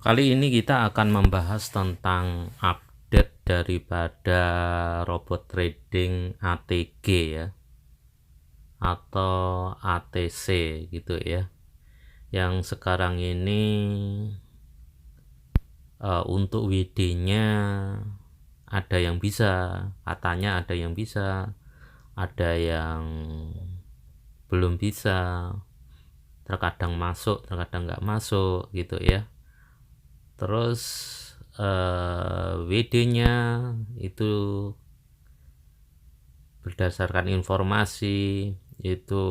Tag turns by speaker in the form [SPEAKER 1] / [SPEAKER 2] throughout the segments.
[SPEAKER 1] Kali ini kita akan membahas tentang update daripada robot trading ATG ya, atau ATC gitu ya, yang sekarang ini untuk WD-nya ada yang bisa, katanya ada yang bisa, ada yang belum bisa, terkadang masuk, terkadang nggak masuk gitu ya. Terus WD-nya itu berdasarkan informasi itu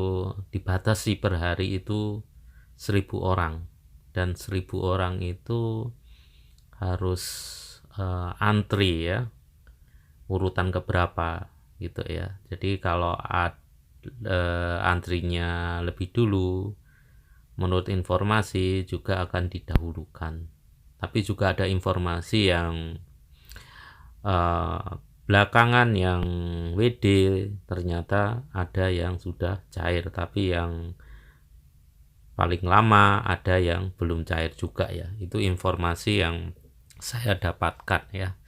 [SPEAKER 1] dibatasi per hari itu 1000 orang, dan 1000 orang itu harus antri ya, urutan keberapa gitu ya. Jadi kalau antrinya lebih dulu, menurut informasi juga akan didahulukan. Tapi juga ada informasi yang belakangan yang WD ternyata ada yang sudah cair, tapi yang paling lama ada yang belum cair juga ya. Itu informasi yang saya dapatkan ya.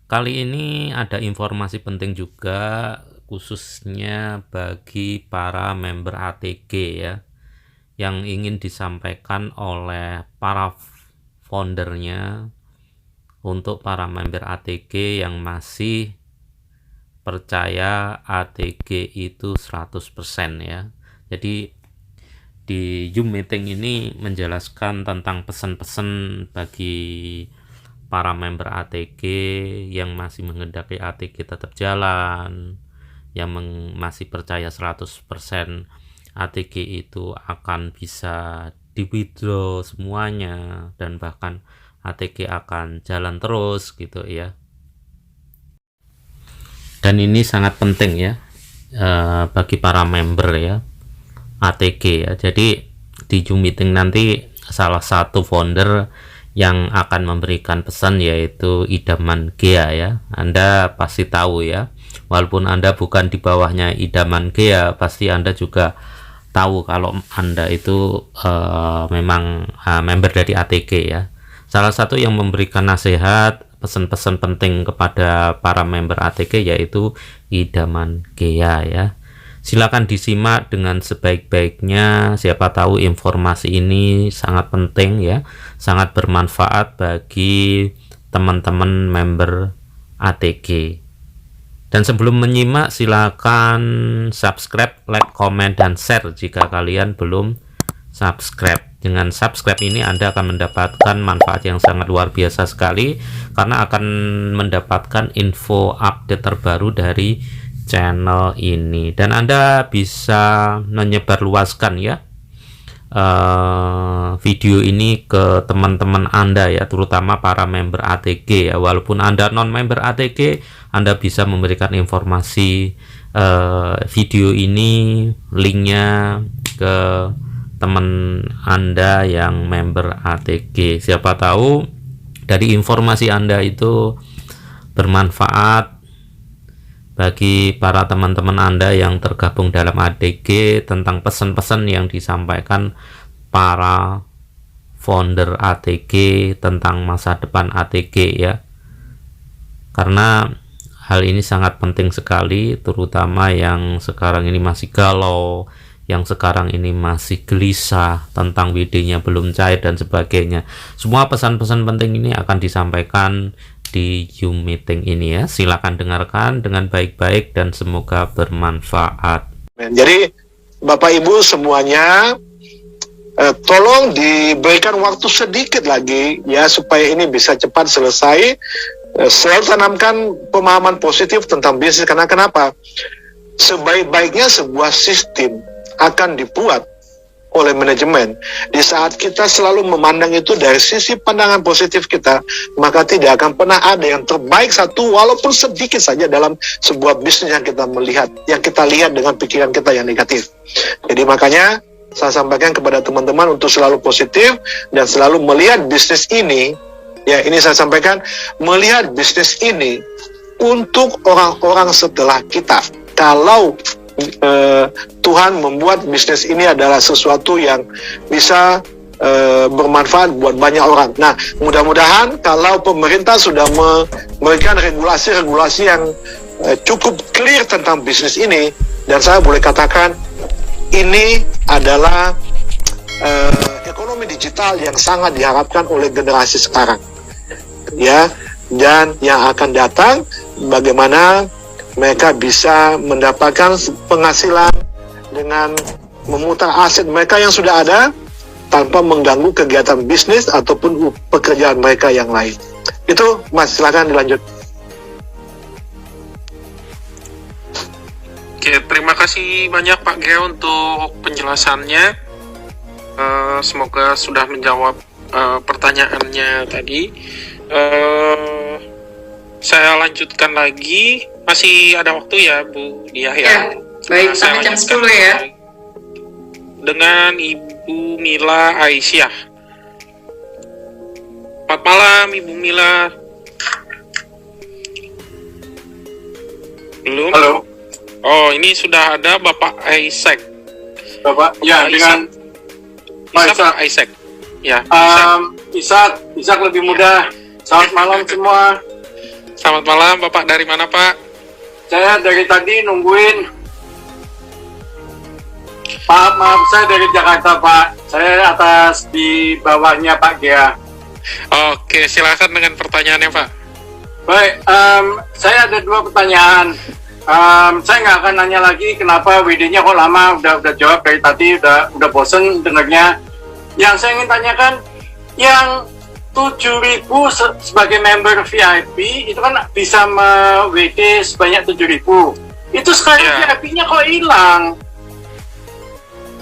[SPEAKER 1] Kali ini ada informasi penting juga, khususnya bagi para member ATG ya, yang ingin disampaikan oleh para foundernya untuk para member ATG yang masih percaya ATG itu 100% ya. Jadi di Zoom meeting ini menjelaskan tentang pesan-pesan bagi para member ATG yang masih menghendaki ATG tetap jalan, yang masih percaya 100% ATG itu akan bisa di withdraw semuanya, dan bahkan ATG akan jalan terus gitu ya. Dan ini sangat penting ya bagi para member ya ATG ya. Jadi di Zoom meeting nanti salah satu founder yang akan memberikan pesan yaitu Idaman Gea ya. Anda pasti tahu ya, walaupun Anda bukan di bawahnya Idaman Gea, pasti Anda juga tahu kalau Anda itu memang member dari ATG ya. Salah satu yang memberikan nasihat, pesan-pesan penting kepada para member ATG yaitu Idaman Gea ya. Silakan disimak dengan sebaik-baiknya, siapa tahu informasi ini sangat penting ya, sangat bermanfaat bagi teman-teman member ATG. Dan sebelum menyimak, silakan subscribe, like, komen, dan share jika kalian belum subscribe. Dengan subscribe ini Anda akan mendapatkan manfaat yang sangat luar biasa sekali, karena akan mendapatkan info update terbaru dari channel ini. Dan Anda bisa menyebarluaskan ya video ini ke teman-teman Anda ya, terutama para member ATG ya. Walaupun Anda non member ATG, Anda bisa memberikan informasi video ini, linknya ke teman Anda yang member ATG. Siapa tahu dari informasi Anda itu bermanfaat bagi para teman-teman Anda yang tergabung dalam ATG, tentang pesan-pesan yang disampaikan para founder ATG tentang masa depan ATG ya. Karena hal ini sangat penting sekali, terutama yang sekarang ini masih galau, yang sekarang ini masih gelisah tentang WD-nya belum cair dan sebagainya. Semua pesan-pesan penting ini akan disampaikan di Zoom meeting ini ya. Silakan dengarkan dengan baik-baik dan semoga bermanfaat.
[SPEAKER 2] Jadi Bapak Ibu semuanya, tolong diberikan waktu sedikit lagi ya, supaya ini bisa cepat selesai. Selalu tanamkan pemahaman positif tentang bisnis, karena kenapa? Sebaik-baiknya sebuah sistem akan dibuat oleh manajemen. Di saat kita selalu memandang itu dari sisi pandangan positif kita, maka tidak akan pernah ada yang terbaik satu walaupun sedikit saja dalam sebuah bisnis yang kita melihat, yang kita lihat dengan pikiran kita yang negatif. Jadi makanya saya sampaikan kepada teman-teman untuk selalu positif dan selalu melihat bisnis ini, ya ini saya sampaikan, melihat bisnis ini untuk orang-orang setelah kita. Kalau Tuhan membuat bisnis ini adalah sesuatu yang bisa bermanfaat buat banyak orang. Nah, mudah-mudahan kalau pemerintah sudah memberikan regulasi-regulasi yang cukup clear tentang bisnis ini, dan saya boleh katakan ini adalah ekonomi digital yang sangat diharapkan oleh generasi sekarang, ya, dan yang akan datang, bagaimana mereka bisa mendapatkan penghasilan dengan memutar aset mereka yang sudah ada tanpa mengganggu kegiatan bisnis ataupun pekerjaan mereka yang lain. Itu Mas, silakan dilanjut.
[SPEAKER 3] Oke, terima kasih banyak Pak Gea untuk penjelasannya. Semoga sudah menjawab pertanyaannya tadi. Saya lanjutkan lagi, masih ada waktu ya Bu Diah ya?
[SPEAKER 4] Ya, baik, sampai jam 10 ya.
[SPEAKER 3] Dengan Ibu Mila Aisyah. Selamat malam Ibu Mila. Belum?
[SPEAKER 5] Halo.
[SPEAKER 3] Oh, ini sudah ada Bapak Isaac.
[SPEAKER 5] Bapak, ya, dengan
[SPEAKER 3] Isaac. Isaac. Ya.
[SPEAKER 5] Isaac lebih mudah. Selamat malam semua.
[SPEAKER 3] Selamat malam, Bapak. Dari mana, Pak?
[SPEAKER 5] Saya dari tadi nungguin. Maaf, saya dari Jakarta, Pak. Saya atas di bawahnya Pak Gea.
[SPEAKER 3] Oke, silakan dengan pertanyaannya, Pak.
[SPEAKER 5] Baik, saya ada 2 pertanyaan. Saya nggak akan nanya lagi kenapa WD-nya kok lama, udah jawab dari tadi, udah bosen dengarnya. Yang saya ingin tanyakan, yang 7.000 sebagai member VIP itu kan bisa WD sebanyak 7.000. Itu sekarang VIP-nya kok hilang?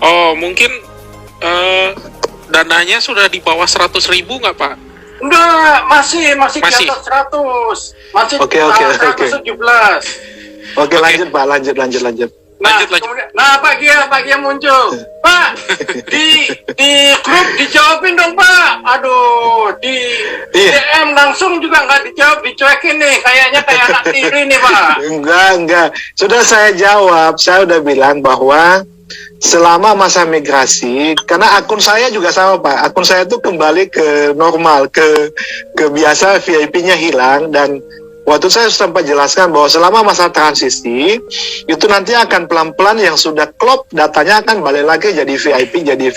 [SPEAKER 3] Oh, mungkin dananya sudah di bawah 100.000 nggak, Pak?
[SPEAKER 5] Enggak, masih di atas 100. Masih
[SPEAKER 2] Oke.
[SPEAKER 5] 117.
[SPEAKER 2] Oke, lanjut Pak, lanjut.
[SPEAKER 3] Lanjut.
[SPEAKER 5] Nah, Pak Gia muncul. Pak, di grup dijawabin dong, Pak. Aduh, di DM langsung juga nggak dijawab, dicuekin nih. Kayaknya kayak anak tiri nih, Pak.
[SPEAKER 2] Enggak. Sudah saya jawab. Saya udah bilang bahwa selama masa migrasi, karena akun saya juga sama Pak. Akun saya tuh kembali ke normal, ke biasa, VIP-nya hilang, dan waktu saya sempat jelaskan bahwa selama masa transisi itu nanti akan pelan-pelan yang sudah klop datanya akan balik lagi jadi VIP. Jadi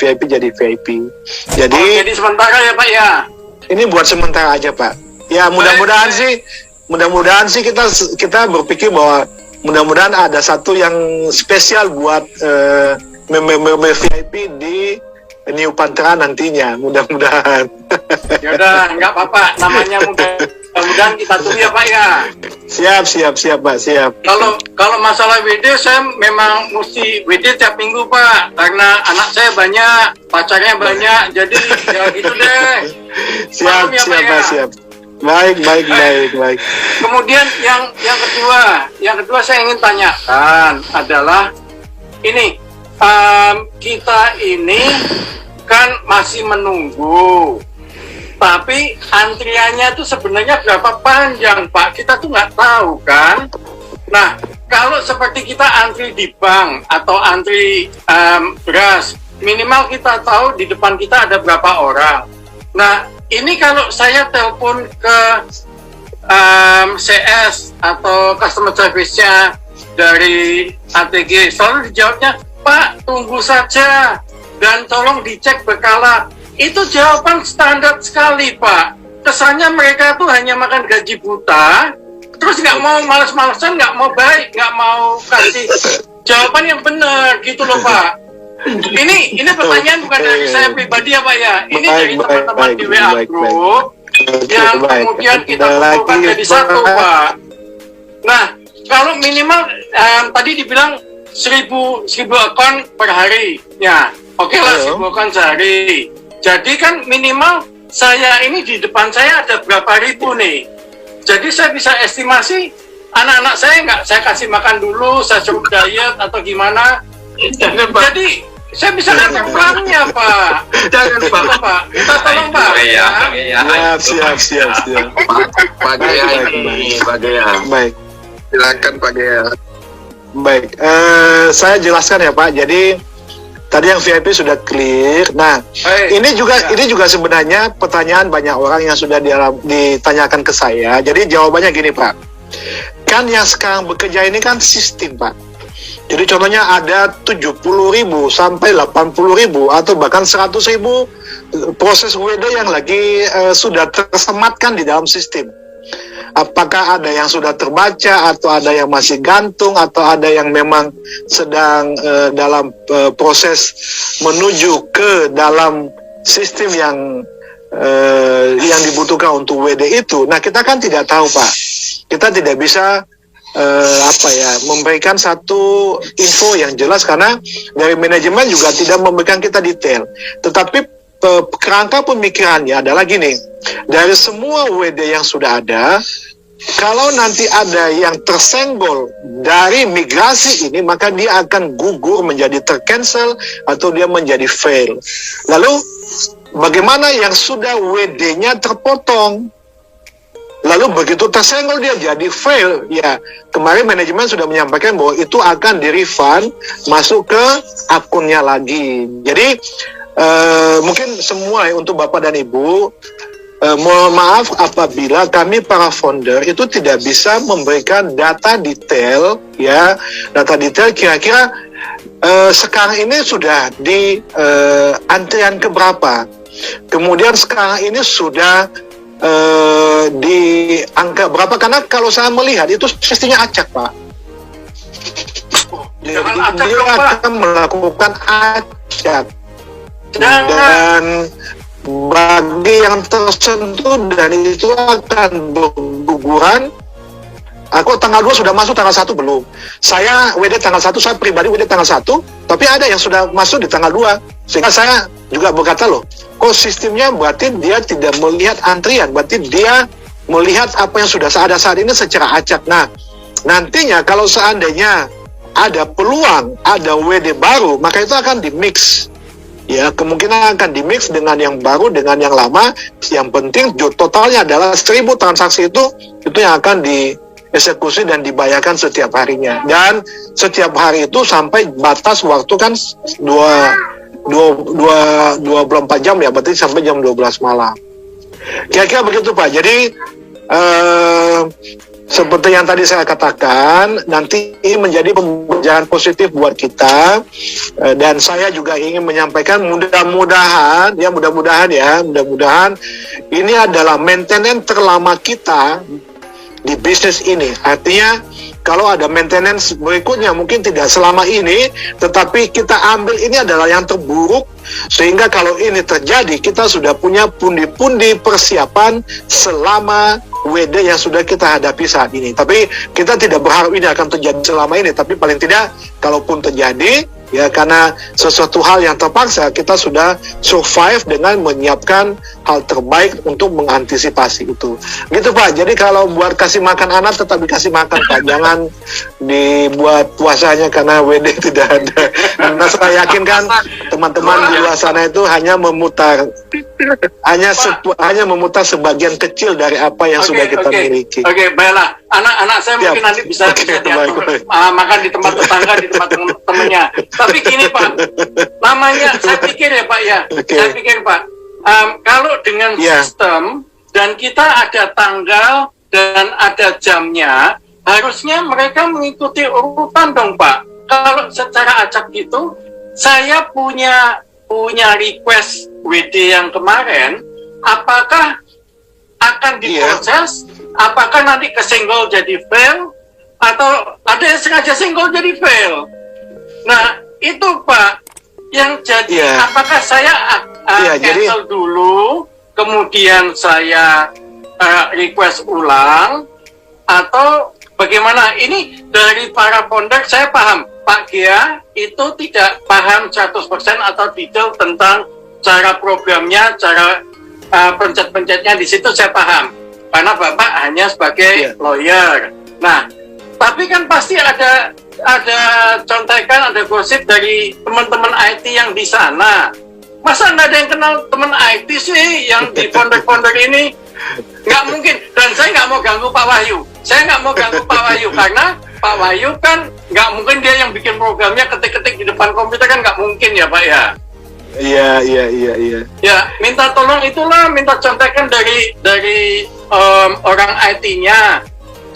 [SPEAKER 5] sementara ya Pak ya.
[SPEAKER 2] Ini buat sementara aja Pak. Ya mudah-mudahan sih kita berpikir bahwa mudah-mudahan ada satu yang spesial buat member VIP di New Pantra nantinya, mudah-mudahan.
[SPEAKER 5] Ya udah, nggak apa-apa, namanya mudah-mudahan kita tunggu ya Pak ya.
[SPEAKER 2] Siap Pak, siap.
[SPEAKER 5] Kalau masalah WD, saya memang mesti WD tiap minggu Pak, karena anak saya banyak, pacarnya banyak, jadi ya gitu deh.
[SPEAKER 2] Siap Pak. Baik.
[SPEAKER 5] Kemudian yang kedua saya ingin tanyakan adalah ini, kita ini kan masih menunggu, tapi antriannya tuh sebenarnya berapa panjang Pak? Kita tuh nggak tahu kan. Nah, kalau seperti kita antri di bank atau antri beras, minimal kita tahu di depan kita ada berapa orang. Nah, ini kalau saya telepon ke CS atau customer service-nya dari ATG, selalu dijawabnya, Pak, tunggu saja dan tolong dicek berkala. Itu jawaban standar sekali, Pak. Kesannya mereka tuh hanya makan gaji buta, terus nggak mau males-malesan, nggak mau baik, nggak mau kasih jawaban yang benar, gitu loh, Pak. Ini pertanyaan bukan dari saya pribadi ya, Pak ya. Ini dari teman-teman di WA Group yang kemudian kita kumpulkan jadi satu, Pak. Nah, kalau minimal tadi dibilang 1000 akun per hari, ya oke lah 1000 akun sehari. Jadi kan minimal saya ini di depan saya ada berapa ribu nih. Jadi saya bisa estimasi anak-anak saya nggak saya kasih makan dulu, saya suruh diet atau gimana. Jadi saya bisa ngatur plannya Pak. Jangan Pak. Kita tolong Pak.
[SPEAKER 2] Siap.
[SPEAKER 6] Pak Gea.
[SPEAKER 2] Baik.
[SPEAKER 6] Silakan Pak Gea.
[SPEAKER 2] Baik, saya jelaskan ya Pak. Jadi Tadi yang VIP sudah clear. Nah, ini juga sebenarnya pertanyaan banyak orang yang sudah ditanyakan ke saya. Jadi jawabannya gini, Pak. Kan yang sekarang bekerja ini kan sistem, Pak. Jadi contohnya ada 70.000 sampai 80.000 atau bahkan 100.000 proses WD yang lagi sudah tersematkan di dalam sistem. Apakah ada yang sudah terbaca atau ada yang masih gantung atau ada yang memang sedang dalam proses menuju ke dalam sistem yang dibutuhkan untuk WD itu. Nah, kita kan tidak tahu, Pak. Kita tidak bisa memberikan satu info yang jelas karena dari manajemen juga tidak memberikan kita detail. Tetapi kerangka pemikirannya adalah gini, dari semua WD yang sudah ada, kalau nanti ada yang tersenggol dari migrasi ini, maka dia akan gugur menjadi tercancel atau dia menjadi fail. Lalu bagaimana yang sudah WD-nya terpotong? Lalu begitu tersenggol dia jadi fail, ya kemarin manajemen sudah menyampaikan bahwa itu akan di-refund masuk ke akunnya lagi. Jadi mungkin semua untuk Bapak dan Ibu, mohon maaf apabila kami para founder itu tidak bisa memberikan data detail, ya data detail kira-kira sekarang ini sudah di antrian keberapa, kemudian sekarang ini sudah di angka berapa, karena kalau saya melihat itu pastinya acak, Pak. Dia akan melakukan acak dan bagi yang tersentuh dan itu akan berguguran. Aku tanggal 2 sudah masuk, tanggal 1 belum. Saya WD tanggal 1, saya pribadi WD tanggal 1, tapi ada yang sudah masuk di tanggal 2. Sehingga saya juga berkata, loh, kok sistemnya berarti dia tidak melihat antrian, berarti dia melihat apa yang sudah ada saat ini secara acak. Nah, nantinya kalau seandainya ada peluang, ada WD baru, maka itu akan di-mix. Ya, kemungkinan akan di-mix dengan yang baru, dengan yang lama. Yang penting totalnya adalah 1000 transaksi itu yang akan dieksekusi dan dibayarkan setiap harinya. Dan setiap hari itu sampai batas waktu kan 24 jam ya, berarti sampai jam 12 malam. Kira-kira begitu, Pak. Jadi seperti yang tadi saya katakan, nanti ini menjadi pembelajaran positif buat kita, dan saya juga ingin menyampaikan mudah-mudahan ini adalah maintenance terlama kita di bisnis ini. Artinya kalau ada maintenance berikutnya mungkin tidak selama ini, tetapi kita ambil ini adalah yang terburuk, sehingga kalau ini terjadi kita sudah punya pundi-pundi persiapan selama WD yang sudah kita hadapi saat ini. Tapi kita tidak berharap ini akan terjadi selama ini, tapi paling tidak kalaupun terjadi, ya karena sesuatu hal yang terpaksa, kita sudah survive dengan menyiapkan hal terbaik untuk mengantisipasi itu. Gitu, Pak. Jadi kalau buat kasih makan anak tetap dikasih makan, Pak. Jangan dibuat puasanya karena WD tidak ada. Karena saya yakin kan teman-teman di luar sana itu hanya memutar sebagian kecil dari apa yang sudah kita miliki.
[SPEAKER 5] Oke, baiklah. Anak-anak saya mungkin nanti bisa diatur makan di tempat tetangga, di tempat teman-temannya. Tapi gini, Pak, namanya saya pikir ya, Pak, ya. Saya pikir, Pak, kalau dengan sistem dan kita ada tanggal dan ada jamnya, harusnya mereka mengikuti urutan dong, Pak. Kalau secara acak gitu, saya punya request WD yang kemarin, apakah akan diproses? Apakah nanti kesenggol jadi fail? Atau ada yang sengaja senggol jadi fail? Nah, itu, Pak, yang jadi apakah saya cancel dulu, kemudian saya request ulang, atau bagaimana? Ini dari para founder saya paham, Pak Gia itu tidak paham 100% atau detail tentang cara programnya, cara pencet-pencetnya, di situ saya paham. Karena Bapak hanya sebagai lawyer. Nah, tapi kan pasti ada contekan, ada gosip dari teman-teman IT yang di sana. Masa nggak ada yang kenal teman IT sih yang di founder-founder ini? Nggak mungkin. Dan saya nggak mau ganggu Pak Wahyu. Karena Pak Wahyu kan nggak mungkin dia yang bikin programnya ketik-ketik di depan komputer, kan nggak mungkin ya Pak ya.
[SPEAKER 2] Iya.
[SPEAKER 5] Ya, minta tolong itulah, minta contekan dari orang IT-nya.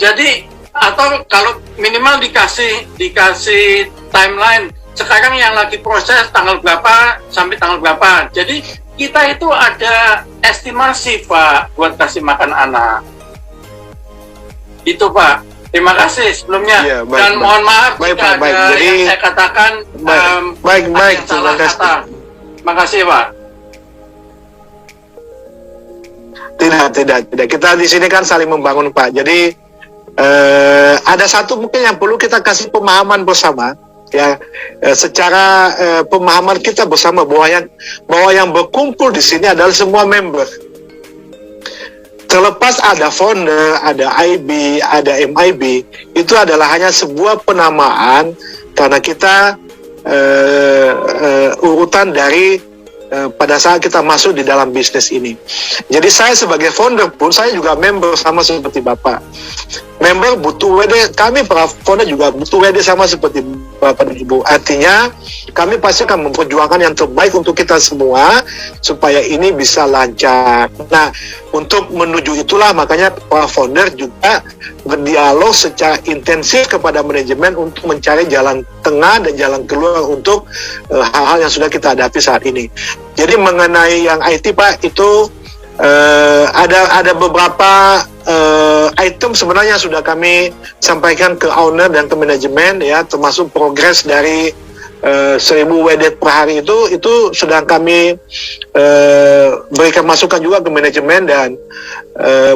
[SPEAKER 5] Jadi atau kalau minimal dikasih timeline. Sekarang yang lagi proses tanggal berapa sampai tanggal berapa. Jadi kita itu ada estimasi Pak buat kasih makan anak. Itu Pak. Terima kasih sebelumnya.
[SPEAKER 2] Iya, baik,
[SPEAKER 5] dan
[SPEAKER 2] baik.
[SPEAKER 5] mohon maaf
[SPEAKER 2] Baik,
[SPEAKER 5] jika
[SPEAKER 2] Pak, baik.
[SPEAKER 5] ada
[SPEAKER 2] Jadi,
[SPEAKER 5] yang saya katakan
[SPEAKER 2] baik,
[SPEAKER 5] ada yang salah
[SPEAKER 2] terima kasih.
[SPEAKER 5] kata. Terima kasih Pak.
[SPEAKER 2] Tidak. Kita di sini kan saling membangun Pak. Jadi ada satu mungkin yang perlu kita kasih pemahaman bersama, ya, secara pemahaman kita bersama bahwa yang berkumpul di sini adalah semua member. Terlepas ada founder, ada IB, ada MIB, itu adalah hanya sebuah penamaan karena kita urutan dari pada saat kita masuk di dalam bisnis ini. Jadi saya sebagai founder pun saya juga member sama seperti Bapak. Member butuh WD, kami para founder juga butuh WD sama seperti Bapak dan Ibu. Artinya kami pasti akan memperjuangkan yang terbaik untuk kita semua supaya ini bisa lancar. Nah, untuk menuju itulah makanya para founder juga berdialog secara intensif kepada manajemen untuk mencari jalan tengah dan jalan keluar untuk hal-hal yang sudah kita hadapi saat ini. Jadi mengenai yang IT Pak, itu ada beberapa item sebenarnya sudah kami sampaikan ke owner dan ke manajemen, ya, termasuk progres dari 1000 WD per hari itu sudah kami berikan masukan juga ke manajemen, dan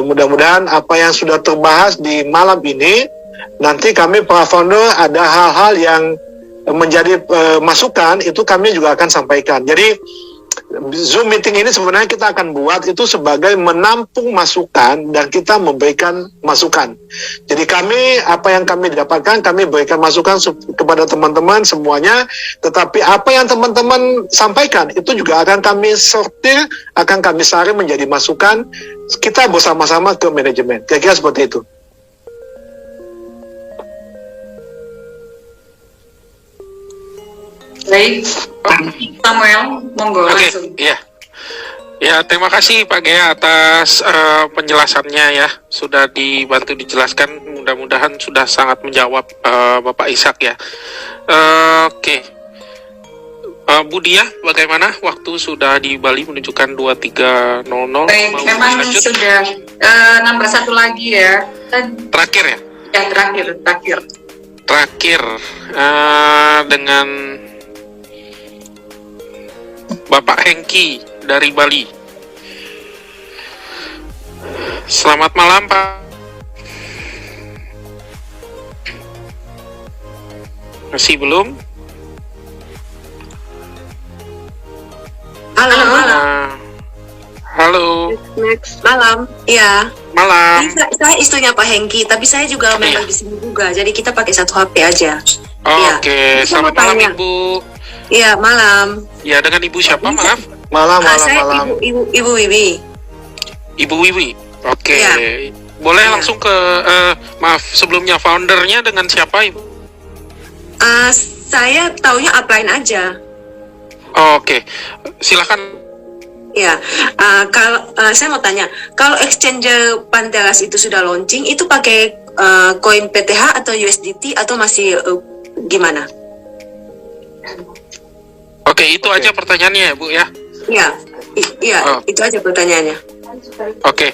[SPEAKER 2] mudah-mudahan apa yang sudah terbahas di malam ini nanti kami para founder ada hal-hal yang menjadi masukan, itu kami juga akan sampaikan. Jadi Zoom meeting ini sebenarnya kita akan buat itu sebagai menampung masukan dan kita memberikan masukan. Jadi kami, apa yang kami dapatkan, kami berikan masukan kepada teman-teman semuanya, tetapi apa yang teman-teman sampaikan itu juga akan kami sortir, akan kami saring menjadi masukan kita bersama-sama ke manajemen. Kira-kira seperti itu.
[SPEAKER 4] Baik, Samuel, monggo
[SPEAKER 3] Oke,
[SPEAKER 4] langsung.
[SPEAKER 3] iya. Ya, terima kasih Pak Gea atas penjelasannya ya. Sudah dibantu dijelaskan, mudah-mudahan sudah sangat menjawab Bapak Ishak ya. Oke. Bu Dia, bagaimana? Waktu sudah di Bali menunjukkan 23.00.
[SPEAKER 4] Baik,
[SPEAKER 3] Mau
[SPEAKER 4] memang
[SPEAKER 3] lanjut?
[SPEAKER 4] sudah nambah satu lagi ya.
[SPEAKER 3] Terakhir ya?
[SPEAKER 4] Ya, terakhir.
[SPEAKER 3] Terakhir dengan Bapak Hengki dari Bali. Selamat malam Pak. Masih belum?
[SPEAKER 7] Halo,
[SPEAKER 3] Halo,
[SPEAKER 7] next malam. Iya.
[SPEAKER 3] malam.
[SPEAKER 7] Saya istrinya Pak Hengki, tapi saya juga member di sini juga. Jadi kita pakai satu HP aja.
[SPEAKER 3] Oke,
[SPEAKER 7] Jadi saya mau
[SPEAKER 3] selamat malam
[SPEAKER 7] tanya.
[SPEAKER 3] Ibu.
[SPEAKER 7] Iya, malam.
[SPEAKER 3] Ya, dengan Ibu siapa? Maaf,
[SPEAKER 2] Malam.
[SPEAKER 7] Saya Ibu Wiwi.
[SPEAKER 3] Ibu Wiwi. Oke.
[SPEAKER 7] Iya.
[SPEAKER 3] Boleh
[SPEAKER 7] Iya.
[SPEAKER 3] langsung ke maaf sebelumnya foundernya dengan siapa Ibu?
[SPEAKER 7] Saya taunya upline aja.
[SPEAKER 3] Oke, silakan.
[SPEAKER 7] Ya, kalau saya mau tanya, kalau exchanger Panteras itu sudah launching, itu pakai koin PTH atau USDT atau masih gimana?
[SPEAKER 3] Oke, itu aja pertanyaannya ya Bu ya.
[SPEAKER 7] Iya,
[SPEAKER 3] Oh.
[SPEAKER 7] itu aja pertanyaannya.
[SPEAKER 3] Oke.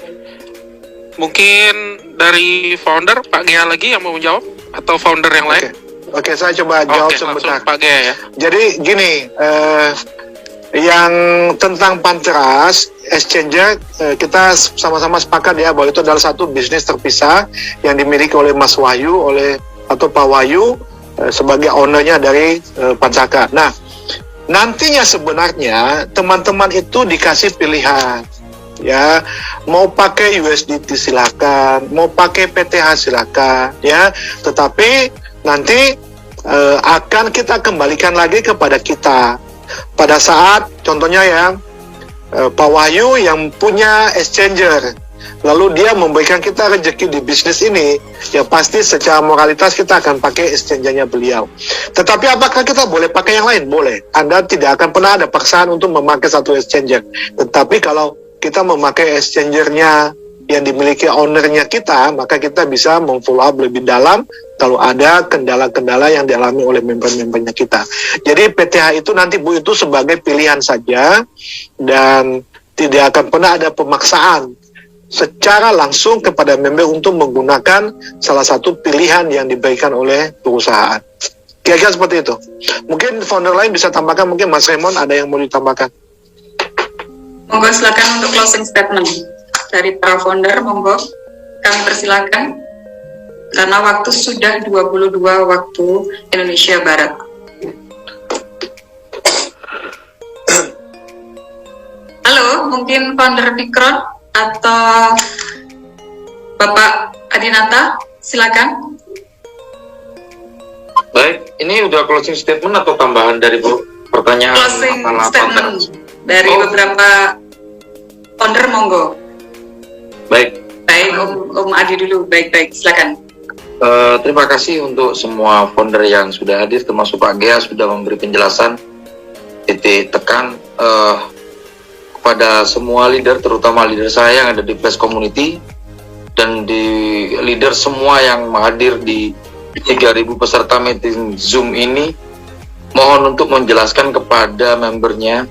[SPEAKER 3] Mungkin dari founder Pak Gea lagi yang mau menjawab atau founder yang lain?
[SPEAKER 2] Oke, saya coba jawab
[SPEAKER 3] Oke, langsung
[SPEAKER 2] sebentar.
[SPEAKER 3] Pak Gea ya.
[SPEAKER 2] Jadi gini, yang tentang Panteras Exchanger, kita sama-sama sepakat ya bahwa itu adalah satu bisnis terpisah yang dimiliki oleh Mas Wahyu atau Pak Wahyu sebagai ownernya dari Pancaka. Nah, nantinya sebenarnya teman-teman itu dikasih pilihan, ya, mau pakai USDT silakan, mau pakai PTH silakan, ya, tetapi nanti akan kita kembalikan lagi kepada kita pada saat contohnya ya Pak Wahyu yang punya exchanger lalu dia memberikan kita rezeki di bisnis ini, ya pasti secara moralitas kita akan pakai exchange-nya beliau. Tetapi apakah kita boleh pakai yang lain? Boleh. Anda tidak akan pernah ada paksaan untuk memakai satu exchanger. Tetapi kalau kita memakai exchanger-nya yang dimiliki ownernya kita, maka kita bisa memfollow up lebih dalam kalau ada kendala-kendala yang dialami oleh member-membernya kita. Jadi PTH itu nanti Bu itu sebagai pilihan saja, dan tidak akan pernah ada pemaksaan secara langsung kepada member untuk menggunakan salah satu pilihan yang diberikan oleh perusahaan. Kira-kira seperti itu. Mungkin founder lain bisa tambahkan, mungkin Mas Raymond ada yang mau ditambahkan.
[SPEAKER 4] Monggo silakan untuk closing statement dari para founder, monggo kami persilakan karena waktu sudah 22 waktu Indonesia Barat. Halo, mungkin founder Mikron atau Bapak Adinata, silakan.
[SPEAKER 6] Baik, ini udah closing statement atau tambahan dari pertanyaan?
[SPEAKER 4] Closing statement dari beberapa founder, monggo.
[SPEAKER 6] Baik.
[SPEAKER 4] Baik, Om Adi dulu. Baik, silakan.
[SPEAKER 6] Terima kasih untuk semua founder yang sudah hadir, termasuk Pak Gea sudah memberi penjelasan titik tekan kepada semua leader, terutama leader saya yang ada di Flash Community dan di leader semua yang hadir di 3.000 peserta meeting Zoom ini. Mohon untuk menjelaskan kepada membernya.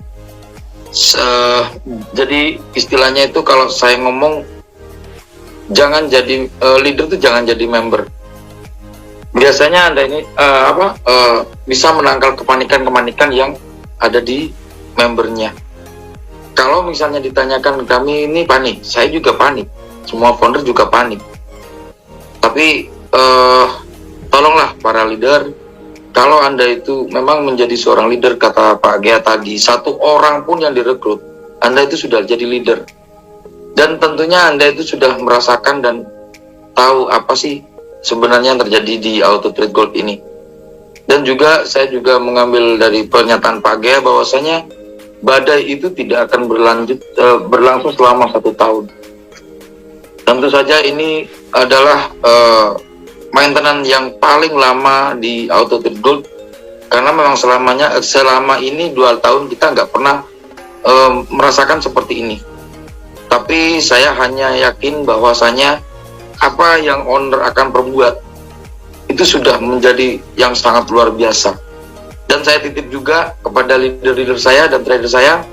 [SPEAKER 6] Jadi istilahnya itu kalau saya ngomong, jangan jadi leader itu jangan jadi member. Biasanya Anda ini bisa menangkal kepanikan-kepanikan yang ada di membernya. Kalau misalnya ditanyakan, kami ini panik, saya juga panik, semua founder juga panik. Tapi tolonglah para leader, kalau Anda itu memang menjadi seorang leader, kata Pak Gea tadi, satu orang pun yang direkrut, Anda itu sudah jadi leader. Dan tentunya Anda itu sudah merasakan dan tahu apa sih sebenarnya yang terjadi di Auto Trade Gold ini. Dan juga saya juga mengambil dari pernyataan Pak Gea bahwasanya badai itu tidak akan berlangsung selama 1 tahun. Tentu saja ini adalah maintenance yang paling lama di Auto Trade Gold, karena memang selama ini 2 tahun kita nggak pernah merasakan seperti ini. Tapi saya hanya yakin bahwasanya apa yang owner akan perbuat itu sudah menjadi yang sangat luar biasa. Dan saya titip juga kepada leader-leader saya dan trader saya,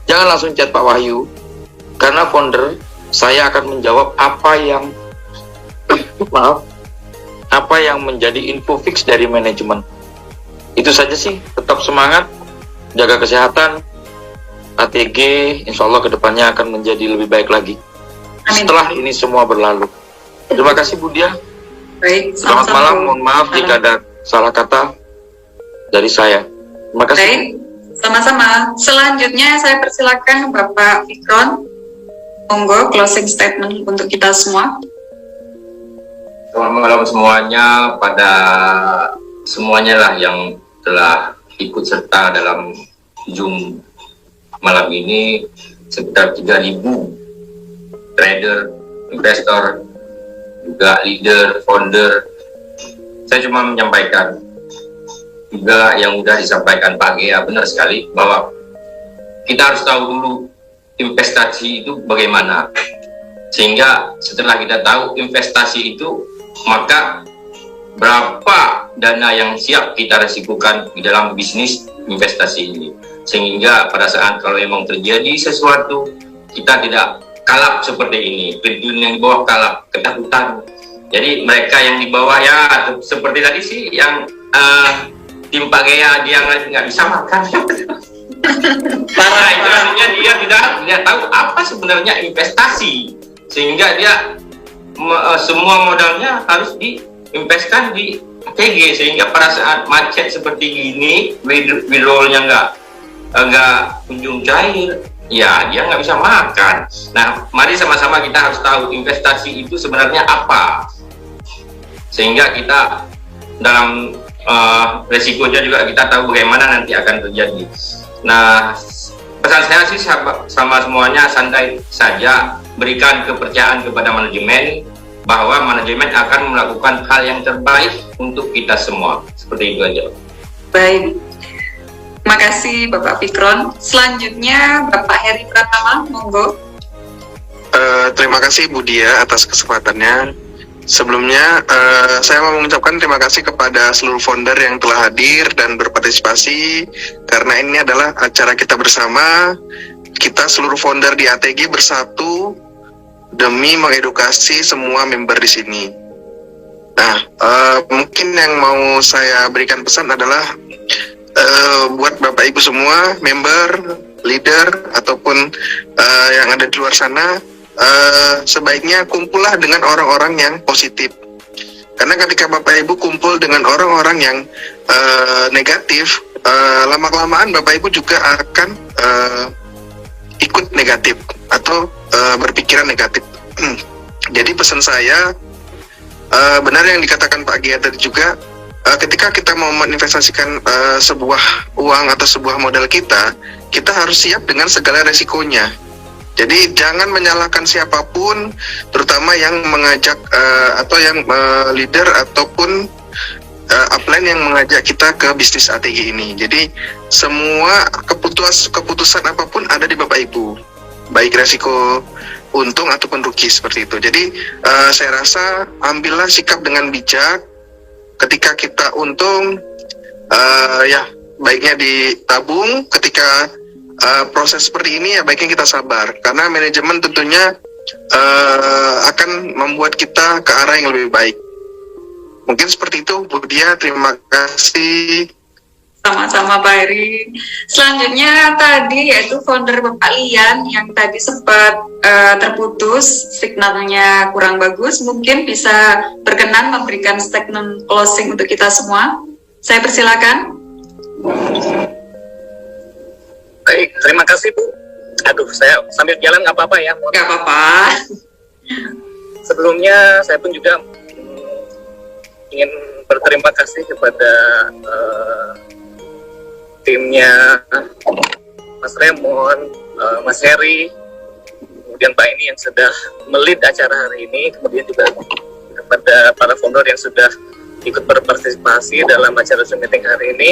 [SPEAKER 6] jangan langsung chat Pak Wahyu, karena founder saya akan menjawab apa yang menjadi info fix dari manajemen. Itu saja sih, tetap semangat, jaga kesehatan. ATG insya Allah kedepannya akan menjadi lebih baik lagi. Amin. Setelah ini semua berlalu. Terima kasih Bu Dia.
[SPEAKER 4] Baik,
[SPEAKER 6] selamat malam, mohon maaf jika ada salah kata dari saya. Terima kasih.
[SPEAKER 4] Baik, sama-sama. Selanjutnya saya persilakan Bapak Fikron, monggo closing statement untuk kita semua.
[SPEAKER 8] Selamat malam semuanya, pada semuanya lah yang telah ikut serta dalam Zoom malam ini, sekitar 3.000 trader, investor, juga leader, founder. Saya cuma menyampaikan juga yang sudah disampaikan Pak Gea, benar sekali bahwa kita harus tahu dulu investasi itu bagaimana, sehingga setelah kita tahu investasi itu, maka berapa dana yang siap kita resikukan di dalam bisnis investasi ini, sehingga pada saat kalau memang terjadi sesuatu, kita tidak kalap seperti ini. Pensiun yang di bawah kalap, ketakutan. Jadi mereka yang di bawah ya seperti tadi sih yang tim Pak Gea, dia nggak bisa makan. Parah, itu artinya dia tidak tahu apa sebenarnya investasi, sehingga dia semua modalnya harus diinvestkan di ATG, sehingga pada saat macet seperti ini, withdrawalnya nggak kunjung cair, ya dia nggak bisa makan. Nah, mari sama-sama kita harus tahu investasi itu sebenarnya apa, sehingga kita dalam resikonya juga kita tahu bagaimana nanti akan terjadi. Nah, pesan saya sih sama semuanya, santai saja, berikan kepercayaan kepada manajemen bahwa manajemen akan melakukan hal yang terbaik untuk kita semua. Seperti itu aja.
[SPEAKER 4] Baik. Terima kasih Bapak Fikron. Selanjutnya Bapak Heri Pratama, monggo.
[SPEAKER 9] Terima kasih Bu Dia atas kesempatannya. Sebelumnya saya mau mengucapkan terima kasih kepada seluruh founder yang telah hadir dan berpartisipasi, karena ini adalah acara kita bersama. Kita seluruh founder di ATG bersatu demi mengedukasi semua member di sini. Nah, mungkin yang mau saya berikan pesan adalah buat Bapak Ibu semua, member, leader, ataupun yang ada di luar sana, sebaiknya kumpullah dengan orang-orang yang positif. Karena ketika Bapak Ibu kumpul dengan orang-orang yang negatif, lama-kelamaan Bapak Ibu juga akan ikut negatif atau berpikiran negatif. Jadi pesan saya, benar yang dikatakan Pak Gia tadi juga, ketika kita mau menginvestasikan sebuah uang atau sebuah modal kita harus siap dengan segala resikonya. Jadi jangan menyalahkan siapapun, terutama yang mengajak atau yang leader ataupun upline yang mengajak kita ke bisnis ATG ini. Jadi semua keputusan apapun ada di Bapak Ibu, baik resiko untung ataupun rugi, seperti itu. Jadi saya rasa ambillah sikap dengan bijak. Ketika kita untung, ya baiknya ditabung. Ketika proses seperti ini, ya baiknya kita sabar, karena manajemen tentunya akan membuat kita ke arah yang lebih baik. Mungkin seperti itu, Bu Dia. Terima kasih.
[SPEAKER 4] Sama-sama Pak Heri. Selanjutnya tadi yaitu founder Bapak Lian yang tadi sempat terputus, signalnya kurang bagus. Mungkin bisa berkenan memberikan statement closing untuk kita semua. Saya persilakan.
[SPEAKER 10] Baik, terima kasih Bu. Aduh, saya sambil jalan nggak apa-apa ya?
[SPEAKER 4] Nggak apa-apa.
[SPEAKER 10] Sebelumnya saya pun juga ingin berterima kasih kepada timnya Mas Remon, Mas Heri, kemudian Pak ini yang sudah melid acara hari ini, kemudian juga kepada para founder yang sudah ikut berpartisipasi dalam acara Zoom meeting hari ini.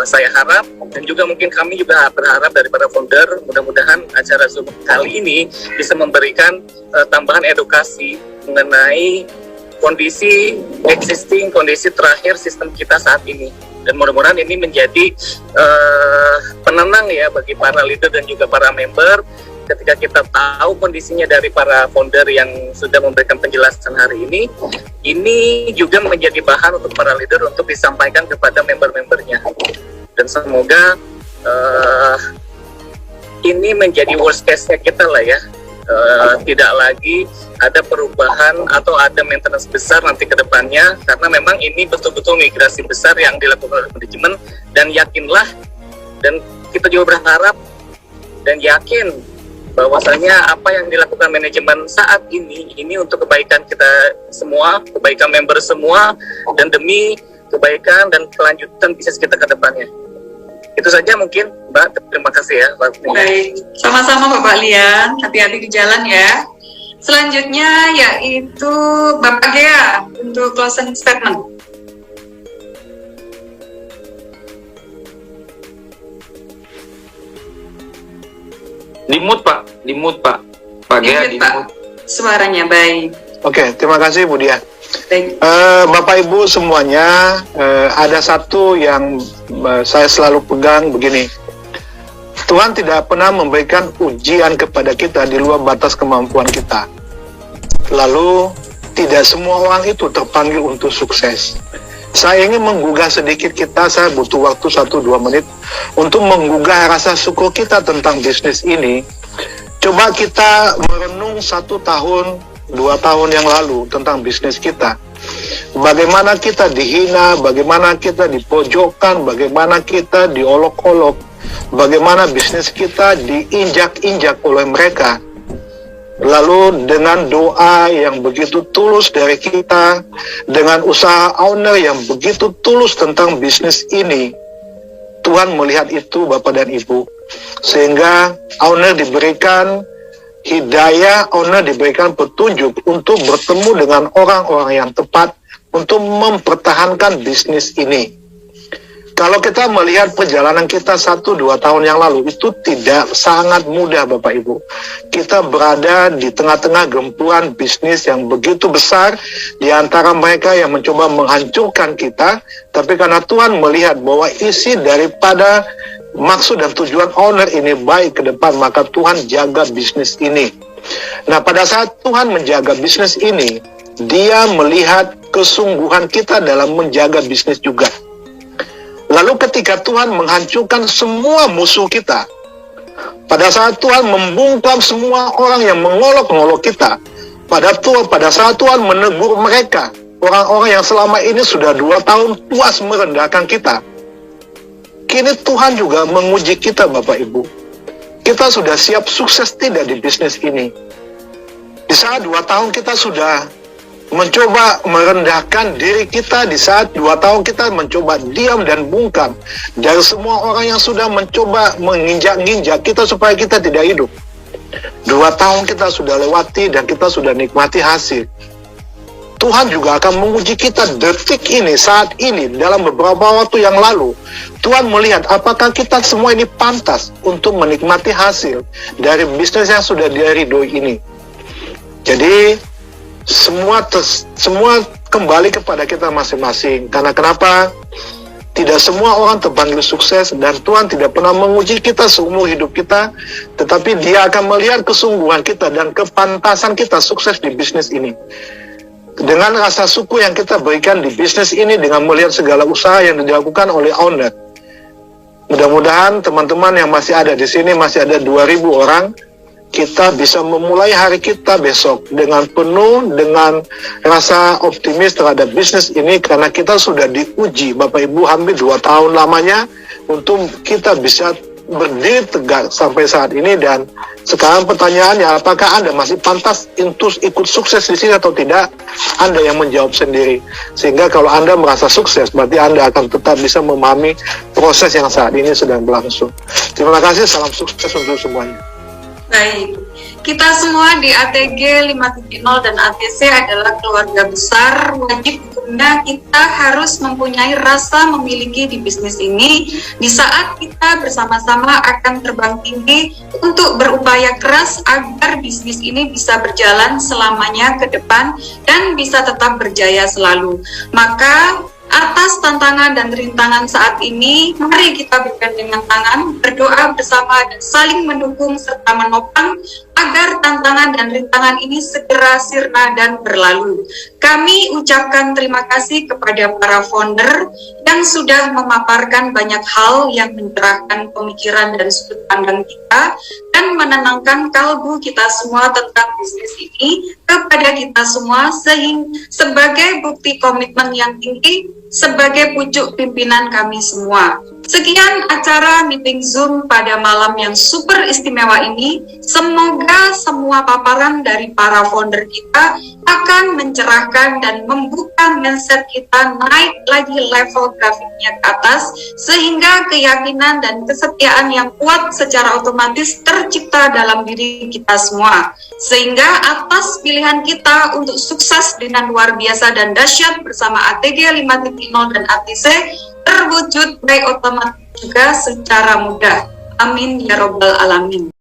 [SPEAKER 10] Saya harap dan juga mungkin kami juga berharap dari para founder, mudah-mudahan acara Zoom kali ini bisa memberikan tambahan edukasi mengenai kondisi terakhir sistem kita saat ini, dan mudah-mudahan ini menjadi penenang ya bagi para leader dan juga para member ketika kita tahu kondisinya dari para founder yang sudah memberikan penjelasan hari ini juga menjadi bahan untuk para leader untuk disampaikan kepada member-membernya, dan semoga ini menjadi worst case-nya kita lah ya. Tidak lagi ada perubahan atau ada maintenance besar nanti ke depannya, karena memang ini betul-betul migrasi besar yang dilakukan oleh manajemen, dan yakinlah, dan kita juga berharap dan yakin bahwasanya apa yang dilakukan manajemen saat ini untuk kebaikan kita semua, kebaikan member semua, dan demi kebaikan dan kelanjutan bisnis kita ke depannya. Itu saja mungkin, Mbak. Terima kasih ya.
[SPEAKER 4] Baik, sama-sama Bapak Lian. Hati-hati di jalan ya. Selanjutnya yaitu Bapak Gea untuk closing statement.
[SPEAKER 6] Di-mute Pak. Pak Gea di-mute.
[SPEAKER 4] Suaranya baik.
[SPEAKER 2] Oke, terima kasih Bu Dia.
[SPEAKER 4] Baik.
[SPEAKER 2] Bapak Ibu semuanya, ada satu yang saya selalu pegang begini. Tuhan tidak pernah memberikan ujian kepada kita di luar batas kemampuan kita. Lalu tidak semua orang itu terpanggil untuk sukses. Saya ingin menggugah sedikit kita, saya butuh waktu 1-2 menit untuk menggugah rasa syukur kita tentang bisnis ini. Coba kita merenung 1 tahun, 2 tahun yang lalu tentang bisnis kita. Bagaimana kita dihina, bagaimana kita dipojokkan, bagaimana kita diolok-olok, bagaimana bisnis kita diinjak-injak oleh mereka. Lalu dengan doa yang begitu tulus dari kita, dengan usaha owner yang begitu tulus tentang bisnis ini, Tuhan melihat itu Bapak dan Ibu, sehingga owner diberikan hidayah, owner diberikan petunjuk untuk bertemu dengan orang-orang yang tepat untuk mempertahankan bisnis ini. Kalau kita melihat perjalanan kita 1-2 tahun yang lalu, itu tidak sangat mudah Bapak Ibu. Kita berada di tengah-tengah gempuran bisnis yang begitu besar, di antara mereka yang mencoba menghancurkan kita, tapi karena Tuhan melihat bahwa isi daripada maksud dan tujuan owner ini baik ke depan, maka Tuhan jaga bisnis ini. Nah, pada saat Tuhan menjaga bisnis ini, Dia melihat kesungguhan kita dalam menjaga bisnis juga. Lalu ketika Tuhan menghancurkan semua musuh kita, pada saat Tuhan membungkam semua orang yang mengolok-ngolok kita, pada saat Tuhan menegur mereka, orang-orang yang selama ini sudah 2 tahun puas merendahkan kita, kini Tuhan juga menguji kita Bapak Ibu. Kita sudah siap sukses tidak di bisnis ini? Di saat 2 tahun kita sudah mencoba merendahkan diri kita, di saat 2 tahun kita mencoba diam dan bungkam dari semua orang yang sudah mencoba menginjak-injak kita supaya kita tidak hidup. 2 tahun kita sudah lewati dan kita sudah nikmati hasil. Tuhan juga akan menguji kita detik ini, saat ini, dalam beberapa waktu yang lalu. Tuhan melihat apakah kita semua ini pantas untuk menikmati hasil dari bisnis yang sudah Dia ridhoi ini. Jadi semua kembali kepada kita masing-masing. Karena kenapa? Tidak semua orang terpanggil sukses, dan Tuhan tidak pernah menguji kita seumur hidup kita, tetapi Dia akan melihat kesungguhan kita dan kepantasan kita sukses di bisnis ini. Dengan rasa syukur yang kita berikan di bisnis ini, dengan melihat segala usaha yang dilakukan oleh owner. Mudah-mudahan teman-teman yang masih ada di sini, masih ada 2.000 orang, kita bisa memulai hari kita besok dengan penuh, dengan rasa optimis terhadap bisnis ini, karena kita sudah diuji Bapak Ibu hampir 2 tahun lamanya untuk kita bisa berdiri tegak sampai saat ini. Dan sekarang pertanyaannya, apakah Anda masih pantas untuk ikut sukses di sini atau tidak? Anda yang menjawab sendiri. Sehingga kalau Anda merasa sukses, berarti Anda akan tetap bisa memahami proses yang saat ini sedang berlangsung. Terima kasih, salam sukses untuk semuanya.
[SPEAKER 4] Baik, kita semua di ATG 5.0 dan ATC adalah keluarga besar. Wajib hukumnya kita harus mempunyai rasa memiliki di bisnis ini. Di saat kita bersama-sama akan terbang tinggi untuk berupaya keras agar bisnis ini bisa berjalan selamanya ke depan dan bisa tetap berjaya selalu. Maka atas tantangan dan rintangan saat ini, mari kita bergandengan tangan, berdoa bersama dan saling mendukung serta menopang agar tantangan dan rintangan ini segera sirna dan berlalu. Kami ucapkan terima kasih kepada para founder yang sudah memaparkan banyak hal yang mencerahkan pemikiran dan sudut pandang kita dan menenangkan kalbu kita semua tentang bisnis ini kepada kita semua, sehingga sebagai bukti komitmen yang tinggi sebagai pucuk pimpinan kami semua. Sekian acara meeting Zoom pada malam yang super istimewa ini. Semoga semua paparan dari para founder kita akan mencerahkan dan membuka mindset kita naik lagi level grafiknya ke atas, sehingga keyakinan dan kesetiaan yang kuat secara otomatis tercipta dalam diri kita semua. Sehingga atas pilihan kita untuk sukses dengan luar biasa dan dahsyat bersama ATG 5.0 dan ATC terwujud baik otomatis juga secara mudah. Amin ya robbal alamin.